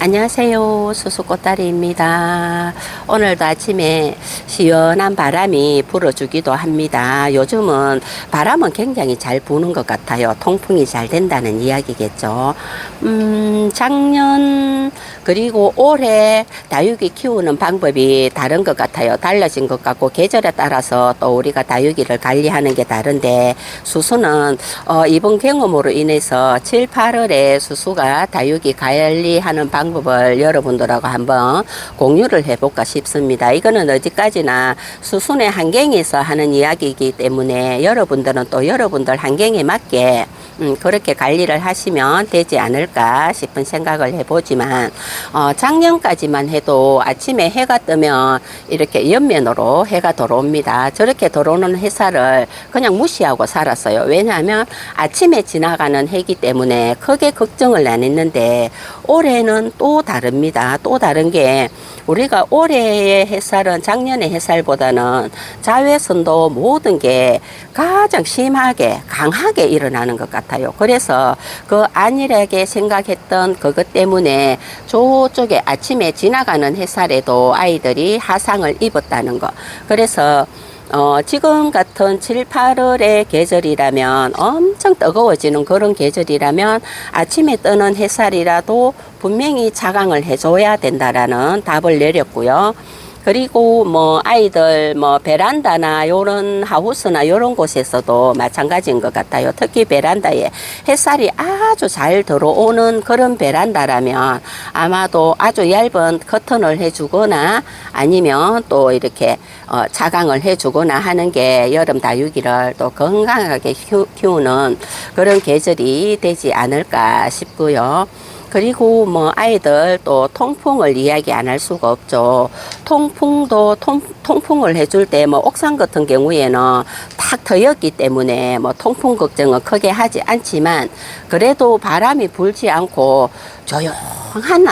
안녕하세요. 수수꽃다리입니다. 오늘도 아침에 시원한 바람이 불어주기도 합니다. 요즘은 바람은 굉장히 잘 부는 것 같아요. 통풍이 잘 된다는 이야기겠죠. 작년 그리고 올해 다육이 키우는 방법이 다른 것 같아요. 달라진 것 같고 계절에 따라서 또 우리가 다육이를 관리하는 게 다른데 수수는 이번 경험으로 인해서 7, 8월에 수수가 다육이 관리하는 방법을 여러분들하고 한번 공유를 해볼까 싶습니다. 이거는 어디까지나 수순의 환경에서 하는 이야기이기 때문에 여러분들은 또 여러분들 환경에 맞게 그렇게 관리를 하시면 되지 않을까 싶은 생각을 해보지만 작년까지만 해도 아침에 해가 뜨면 이렇게 옆면으로 해가 들어옵니다. 저렇게 들어오는 햇살을 그냥 무시하고 살았어요. 왜냐하면 아침에 지나가는 해기 때문에 크게 걱정을 안 했는데 올해는 또 다릅니다. 또 다른 게 우리가 올해의 햇살은 작년의 햇살보다는 자외선도 모든 게 가장 심하게 강하게 일어나는 것 같아요. 그래서 그 안일하게 생각했던 그것 때문에 저쪽에 아침에 지나가는 햇살에도 아이들이 화상을 입었다는 거. 그래서 지금 같은 7, 8월의 계절이라면 엄청 뜨거워지는 그런 계절이라면 아침에 뜨는 햇살이라도 분명히 차광을 해줘야 된다라는 답을 내렸고요. 그리고 뭐 아이들 뭐 베란다나 요런 하우스나 요런 곳에서도 마찬가지인 것 같아요. 특히 베란다에 햇살이 아주 잘 들어오는 그런 베란다라면 아마도 아주 얇은 커튼을 해주거나 아니면 또 이렇게 차광을 해주거나 하는 게 여름 다육이를 또 건강하게 키우는 그런 계절이 되지 않을까 싶고요. 그리고 뭐 아이들 또 통풍을 이야기 안 할 수가 없죠. 통풍도 통풍을 해줄 때 뭐 옥상 같은 경우에는 탁 트였기 때문에 뭐 통풍 걱정은 크게 하지 않지만 그래도 바람이 불지 않고 조용한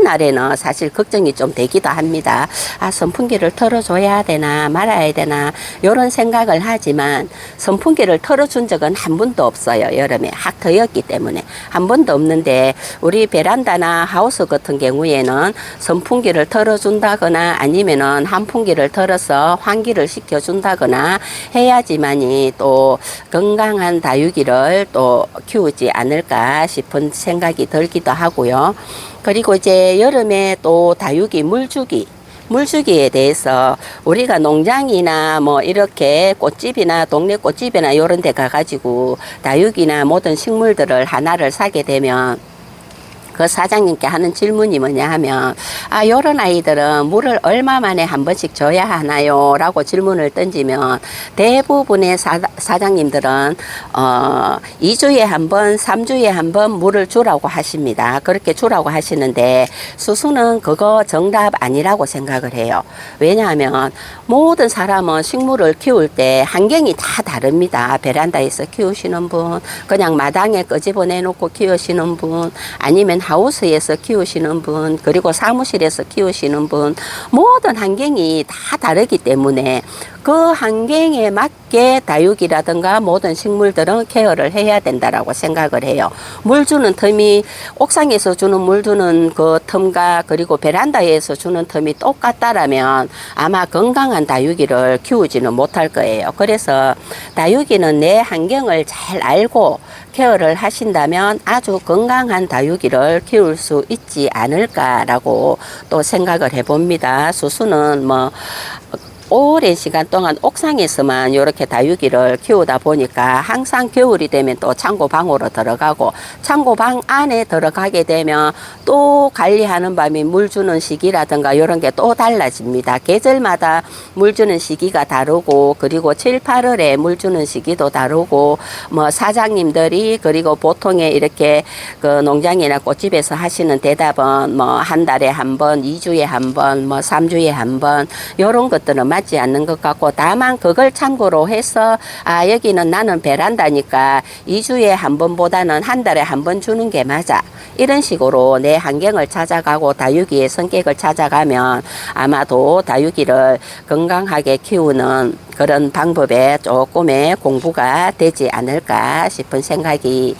날에는 사실 걱정이 좀 되기도 합니다. 아, 선풍기를 틀어줘야 되나 말아야 되나 이런 생각을 하지만 선풍기를 틀어준 적은 한 번도 없어요. 여름에 확 트였기 때문에 한 번도 없는데 우리 베란다나 하우스 같은 경우에는 선풍기를 틀어준다거나 아니면은 한풍기를 틀어서 환기를 시켜준다거나 해야지만이 또 건강한 다육이를 또 키우지 않을까 싶은 생각이 들기도 하고요. 그리고 이제 여름에 또 다육이 물주기에 대해서 우리가 농장이나 뭐 이렇게 꽃집이나 동네 꽃집이나 이런 데 가가지고 다육이나 모든 식물들을 하나를 사게 되면 그 사장님께 하는 질문이 뭐냐 하면 요런 아이들은 물을 얼마 만에 한 번씩 줘야 하나요? 라고 질문을 던지면 대부분의 사장님들은 2주에 한 번, 3주에 한 번 물을 주라고 하십니다. 그렇게 주라고 하시는데 수수는 그거 정답 아니라고 생각을 해요. 왜냐하면 모든 사람은 식물을 키울 때 환경이 다 다릅니다. 베란다에서 키우시는 분, 그냥 마당에 끄집어내 놓고 키우시는 분, 아니면 하우스에서 키우시는 분, 그리고 사무실에서 키우시는 분, 모든 환경이 다 다르기 때문에 그 환경에 맞게 다육이라든가 모든 식물들은 케어를 해야 된다라고 생각을 해요. 물 주는 텀이 옥상에서 주는 물 주는 그 텀과 그리고 베란다에서 주는 텀이 똑같다라면 아마 건강한 다육이를 키우지는 못할 거예요. 그래서 다육이는 내 환경을 잘 알고 케어를 하신다면 아주 건강한 다육이를 키울 수 있지 않을까라고 또 생각을 해봅니다. 수수는 뭐 오랜 시간 동안 옥상에서만 이렇게 다육이를 키우다 보니까 항상 겨울이 되면 또 창고방으로 들어가고 창고방 안에 들어가게 되면 또 관리하는 밤이 물 주는 시기라든가 이런 게 또 달라집니다. 계절마다 물 주는 시기가 다르고 그리고 7, 8월에 물 주는 시기도 다르고 뭐 사장님들이 그리고 보통에 이렇게 그 농장이나 꽃집에서 하시는 대답은 뭐 한 달에 한 번, 2주에 한 번, 뭐 3주에 한 번 이런 것들은 맞지 않는 것 같고 다만 그걸 참고로 해서 여기는 나는 베란다니까 2주에 한 번보다는 한 달에 한 번 주는 게 맞아. 이런 식으로 내 환경을 찾아가고 다육이의 성격을 찾아가면 아마도 다육이를 건강하게 키우는 그런 방법에 조금의 공부가 되지 않을까 싶은 생각이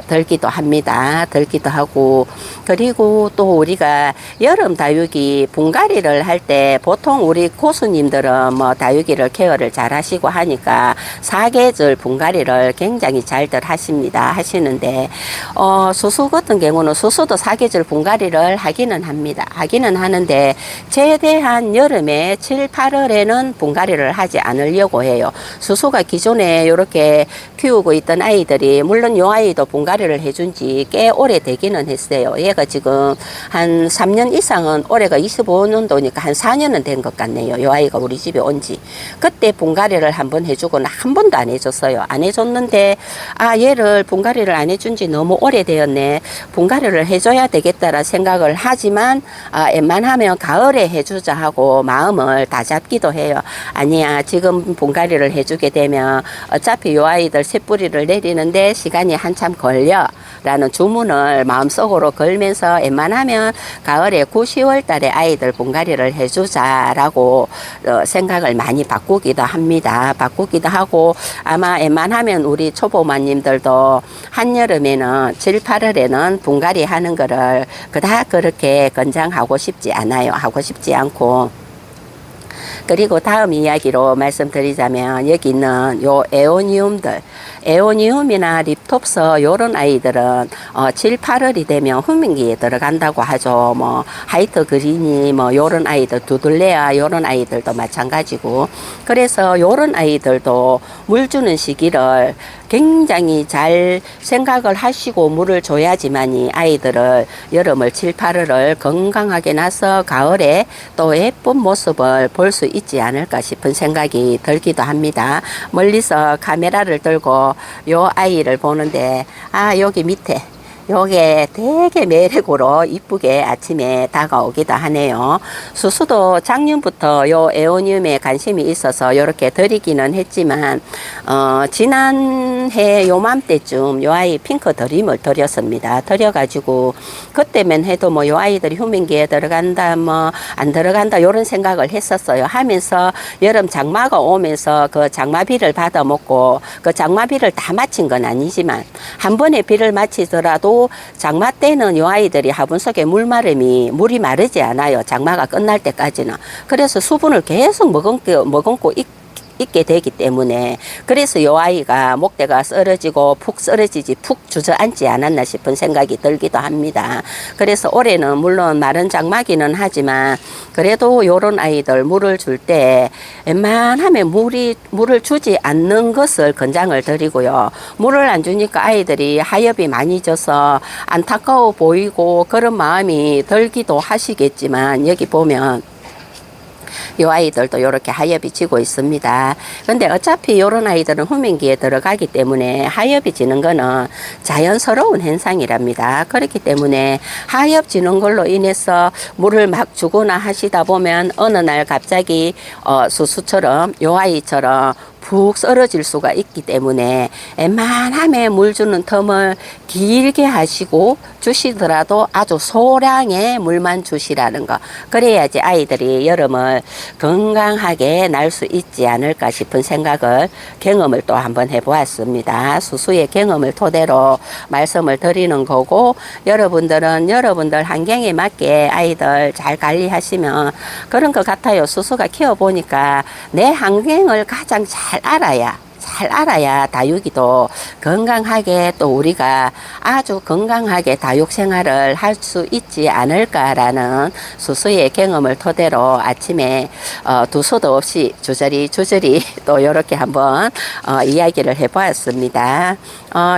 들기도 합니다. 들기도 하고, 그리고 또 우리가 여름 다육이 분갈이를 할 때 보통 우리 고수님들은 뭐 다육이를 케어를 잘 하시고 하니까 사계절 분갈이를 굉장히 잘들 하시는데 수수 같은 경우는 수수도 사계절 분갈이를 하기는 합니다. 하기는 하는데 최대한 여름에 7, 8월에는 분갈이를 하지 않으려고 해요. 수수가 기존에 이렇게 키우고 있던 아이들이 물론 요 아이도 분갈이를 해준 지 꽤 오래 되기는 했어요. 얘가 지금 한 3년 이상은 올해가 25년도니까 한 4년은 된 것 같네요. 요 아이가 우리 집에 온 지. 그때 분갈이를 한번 해주고는 한 번도 안 해줬어요. 안 해줬는데 얘를 분갈이를 안 해준 지 너무 오래되었네. 분갈이를 해줘야 되겠다라 생각을 하지만 웬만하면 가을에 해주자 하고 마음을 다잡기도 해요. 아니야, 지금 분갈이를 해주게 되면 어차피 요 아이들 새뿌리를 내리는데 시간이 한참 걸려 라는 주문을 마음속으로 걸면서 웬만하면 가을에 9, 10월 달에 아이들 분갈이를 해주자라고 생각을 많이 바꾸기도 합니다. 바꾸기도 하고 아마 웬만하면 우리 초보마님들도 한여름에는 7, 8월에는 분갈이 하는 거를 그닥 그렇게 권장하고 싶지 않아요. 하고 싶지 않고, 그리고 다음 이야기로 말씀드리자면 여기 있는 요 에오니움이나 립톱스 요런 아이들은 7, 8월이 되면 후민기에 들어간다고 하죠. 뭐 하이트 그린이 뭐 요런 아이들, 두들레아 요런 아이들도 마찬가지고, 그래서 요런 아이들도 물 주는 시기를 굉장히 잘 생각을 하시고 물을 줘야지만 이 아이들을 여름을 7, 8월을 건강하게 나서 가을에 또 예쁜 모습을 볼 수 있지 않을까 싶은 생각이 들기도 합니다. 멀리서 카메라를 들고 요 아이를 보는데 여기 밑에 요게 되게 매력으로 이쁘게 아침에 다가오기도 하네요. 수수도 작년부터 요 에오니움에 관심이 있어서 요렇게 드리기는 했지만 지난해 요맘때쯤 요 아이 핑크 드림을 드렸습니다. 드려가지고 그때만 해도 뭐 요 아이들이 휴men기에 들어간다 뭐 안 들어간다 요런 생각을 했었어요. 하면서 여름 장마가 오면서 그 장마비를 받아 먹고, 그 장마비를 다 마친 건 아니지만 한 번에 비를 마치더라도 장마 때는 이 아이들이 화분 속에 물이 마르지 않아요. 장마가 끝날 때까지는. 그래서 수분을 계속 머금고 있게 되기 때문에, 그래서 이 아이가 목대가 쓰러지고 푹 쓰러지지 푹 주저앉지 않았나 싶은 생각이 들기도 합니다. 그래서 올해는 물론 마른 장마기는 하지만 그래도 요런 아이들 물을 줄 때 웬만하면 물을 주지 않는 것을 권장을 드리고요. 물을 안 주니까 아이들이 하엽이 많이 져서 안타까워 보이고 그런 마음이 들기도 하시겠지만, 여기 보면 이 아이들도 이렇게 하엽이 지고 있습니다. 근데 어차피 이런 아이들은 후면기에 들어가기 때문에 하엽이 지는 거는 자연스러운 현상이랍니다. 그렇기 때문에 하엽 지는 걸로 인해서 물을 막 주거나 하시다 보면 어느 날 갑자기 수수처럼 이 아이처럼 푹 썰어질 수가 있기 때문에 웬만하면 물 주는 텀을 길게 하시고 주시더라도 아주 소량의 물만 주시라는 거. 그래야지 아이들이 여름을 건강하게 날 수 있지 않을까 싶은 생각을, 경험을 또 한번 해보았습니다. 수수의 경험을 토대로 말씀을 드리는 거고, 여러분들은 여러분들 환경에 맞게 아이들 잘 관리하시면 그런 것 같아요. 수수가 키워보니까 내 환경을 가장 잘 알아야 다육이도 건강하게, 또 우리가 아주 건강하게 다육 생활을 할 수 있지 않을까라는 수수의 경험을 토대로 아침에 두서도 없이 주저리 또 이렇게 한번 이야기를 해보았습니다.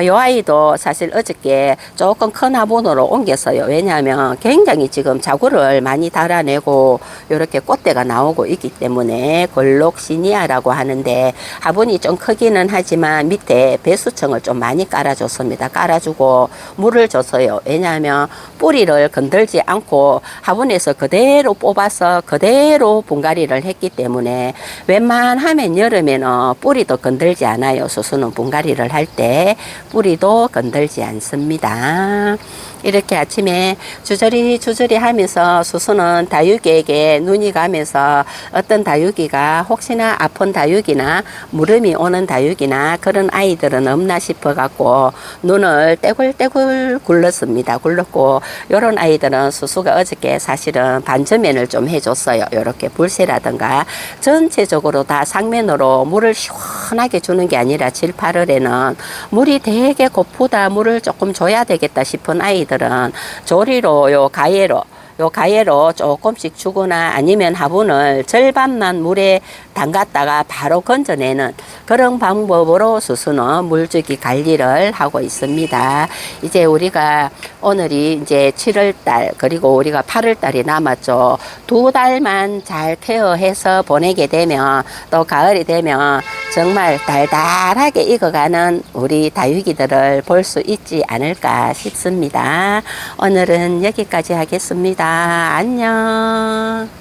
요 아이도 사실 어저께 조금 큰 화분으로 옮겼어요. 왜냐하면 굉장히 지금 자구를 많이 달아내고 이렇게 꽃대가 나오고 있기 때문에 골록시니아라고 하는데, 화분이 좀 크기는 하지만 밑에 배수청을 좀 많이 깔아줬습니다. 깔아주고 물을 줬어요. 왜냐하면 뿌리를 건들지 않고 화분에서 그대로 뽑아서 그대로 분갈이를 했기 때문에 웬만하면 여름에는 뿌리도 건들지 않아요. 수수는 분갈이를 할 때 뿌리도 건들지 않습니다. 이렇게 아침에 주저리 하면서 수수는 다육이에게 눈이 가면서 어떤 다육이가 혹시나 아픈 다육이나 무름이 오는 다육이나 그런 아이들은 없나 싶어 갖고 눈을 떼굴떼굴 굴렀습니다. 굴렀고 요런 아이들은 수수가 어저께 사실은 반전면을 좀 해줬어요. 요렇게 불새라든가 전체적으로 다 상면으로 물을 시원하게 주는 게 아니라 7, 8월에는 물이 되게 고프다, 물을 조금 줘야 되겠다 싶은 아이들은 조리로 요 가해로 조금씩 주거나 아니면 화분을 절반만 물에 담갔다가 바로 건져내는 그런 방법으로 수수는 물주기 관리를 하고 있습니다. 이제 우리가 오늘이 이제 7월달 그리고 우리가 8월달이 남았죠. 2달만 잘 케어해서 보내게 되면 또 가을이 되면 정말 달달하게 익어가는 우리 다육이들을 볼 수 있지 않을까 싶습니다. 오늘은 여기까지 하겠습니다. 안녕.